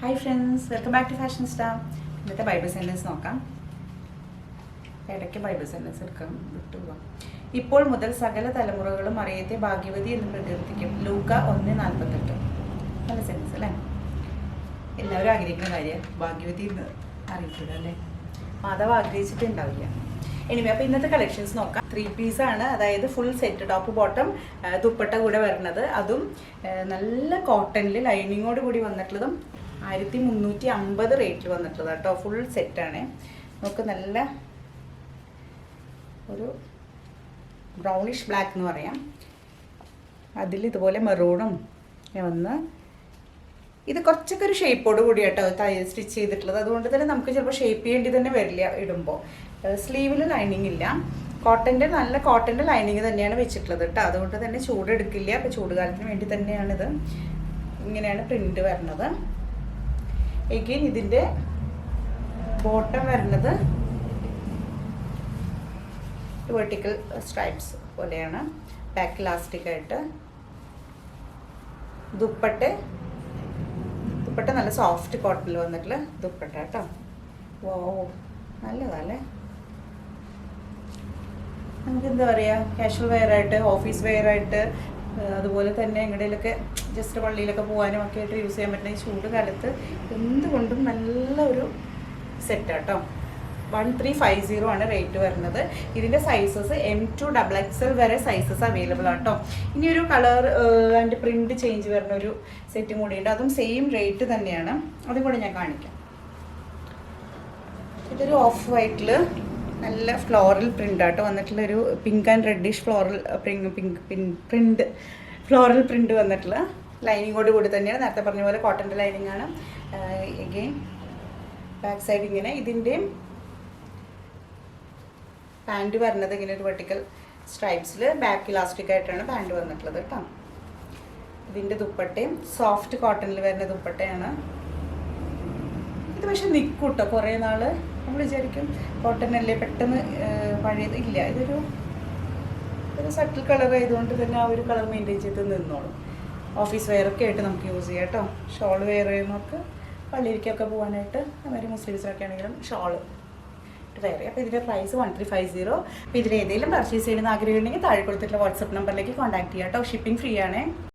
Hi friends, welcome back to Fashion Star. ഇന്നത്തെ Bible sentence നോക്കാം. ഇടയ്ക്ക് ബൈബിൾ സെൻറ്റൻസ് എടുക്കാം, വിട്ടുപോകാം. ഇപ്പോൾ മുതൽ സകല തലമുറകളും മറിയത്തെ ഭാഗ്യവതി എന്ന് പ്രകീർത്തിക്കും. ലൂക്ക 1:48. നല്ല സെൻറ്റൻസ് അല്ലേ? എല്ലാവരും ആഗ്രഹിക്കുന്ന കാര്യം ഭാഗ്യവതി എന്ന് അറിയിക്കുക അല്ലേ? മാതാവ് ആഗ്രഹിച്ചിട്ടുണ്ടാവില്ല. എനിവേ, അപ്പോൾ ഇന്നത്തെ കളക്ഷൻസ് നോക്കാം. 3 പീസാണ്, അതായത് full set, top bottom dupatta കൂടെ വരുന്നത്. അതും നല്ല കോട്ടണിൽ ലൈനിങ്ങോട് കൂടി വന്നിട്ടുള്ളതും 1350 റേറ്റിൽ വന്നിട്ടുള്ളത് കേട്ടോ. ഫുൾ സെറ്റാണ്. നമുക്ക് നല്ല ഒരു ബ്രൗണിഷ് ബ്ലാക്ക് എന്ന് പറയാം. അതിൽ ഇതുപോലെ മെറൂണും വന്ന് ഇത് കുറച്ചൊക്കെ ഒരു ഷേപ്പോട് കൂടി കേട്ടോ സ്റ്റിച്ച് ചെയ്തിട്ടുള്ളത്. അതുകൊണ്ട് തന്നെ നമുക്ക് ചിലപ്പോൾ ഷേപ്പ് ചെയ്യേണ്ടി തന്നെ വരില്ല ഇടുമ്പോൾ. സ്ലീവിൽ ലൈനിങ് ഇല്ല. നല്ല കോട്ടൻ്റെ ലൈനിങ് തന്നെയാണ് വെച്ചിട്ടുള്ളത് കേട്ടോ. അതുകൊണ്ട് തന്നെ ചൂടെടുക്കില്ല. അപ്പോൾ ചൂടുകാലത്തിന് വേണ്ടി തന്നെയാണിത്. ഇങ്ങനെയാണ് പ്രിൻ്റ് വരുന്നത്. എഗെയിൻ ഇതിൻ്റെ ബോട്ടം വരുന്നത് വെർട്ടിക്കൽ സ്ട്രൈപ്സ് പോലെയാണ്. ബാക്ക് ഇലാസ്റ്റിക് ആയിട്ട്. ദുപ്പട്ട നല്ല സോഫ്റ്റ് കോട്ടണിൽ വന്നിട്ടുള്ള ദുപ്പട്ട കേട്ടോ. വോ, നല്ലതല്ലേ? നമുക്ക് എന്താ പറയുക, കാഷ്വൽ വെയറായിട്ട്, ഓഫീസ് വെയറായിട്ട്, അതുപോലെ തന്നെ എങ്ങടേലൊക്കെ ജസ്റ്റ് പള്ളിയിലൊക്കെ പോകാനും ഒക്കെ ആയിട്ട് യൂസ് ചെയ്യാൻ പറ്റുന്ന ഈ ചൂട് കാലത്ത് എന്തുകൊണ്ടും നല്ല ഒരു സെറ്റാട്ടോ. 1350 ആണ് റേറ്റ് വരുന്നത്. ഇതിൻ്റെ സൈസസ് M2 XXL വരെ സൈസസ് അവൈലബിൾ ആട്ടോ. ഇനി ഒരു കളർ ആൻഡ് പ്രിൻറ്റ് ചേഞ്ച് വരുന്ന ഒരു സെറ്റും കൂടിയുണ്ട്. അതും സെയിം റേറ്റ് തന്നെയാണ്. അതും കൂടെ ഞാൻ കാണിക്കാം. ഇതൊരു ഓഫ് വൈറ്റിൽ നല്ല ഫ്ലോറൽ പ്രിൻ്റ് ആട്ടോ വന്നിട്ടുള്ള ഒരു pink and reddish floral print വന്നിട്ടുള്ള ലൈനിങ്ങോട് കൂടി തന്നെയാണ്. നേരത്തെ പറഞ്ഞ പോലെ കോട്ടൻ്റെ ലൈനിങ് ആണ്. എഗെയിൻ ബാക്ക് സൈഡ് ഇങ്ങനെ. ഇതിൻ്റെയും പാൻറ് വരുന്നത് ഇങ്ങനെ ഒരു വെർട്ടിക്കൽ സ്ട്രൈപ്സിൽ ബാക്ക് ഇലാസ്റ്റിക് ആയിട്ടാണ് പാൻറ് വന്നിട്ടുള്ളത് കേട്ടോ. ഇതിൻ്റെ ദുപ്പട്ടയും സോഫ്റ്റ് കോട്ടണിൽ വരുന്ന ദുപ്പട്ടയാണ്. ഇത് പക്ഷെ നിൽക്കും കേട്ടോ കുറേ നാൾ. നമ്മൾ വിചാരിക്കും കോട്ടൺ അല്ലേ പെട്ടെന്ന് പഴയത്. ഇല്ല, ഇതൊരു സട്ടിൽ കളർ ആയതുകൊണ്ട് തന്നെ ആ ഒരു കളർ മെയിൻറ്റെയിൻ ചെയ്ത് നിന്നോളും. ഓഫീസ് വെയറൊക്കെ ആയിട്ട് നമുക്ക് യൂസ് ചെയ്യാം കേട്ടോ. ഷോൾ വെയർ ചെയ്യുന്നവർക്ക് പള്ളിയിലേക്കൊക്കെ പോകാനായിട്ട്, അതുമാതിരി മുസ്ലിംസിനൊക്കെ ആണെങ്കിലും ഷോൾ വെയർ ചെയ്യാം. അപ്പോൾ ഇതിൻ്റെ പ്രൈസ് 1350. അപ്പോൾ ഇതിൽ ഏതെങ്കിലും പർച്ചേസ് ചെയ്യണമെന്ന് ആഗ്രഹമുണ്ടെങ്കിൽ താഴെ കൊടുത്തിട്ടുള്ള വാട്സപ്പ് നമ്പറിലേക്ക് കോൺടാക്ട് ചെയ്യാം കേട്ടോ. ഷിപ്പിംഗ് ഫ്രീ ആണ്.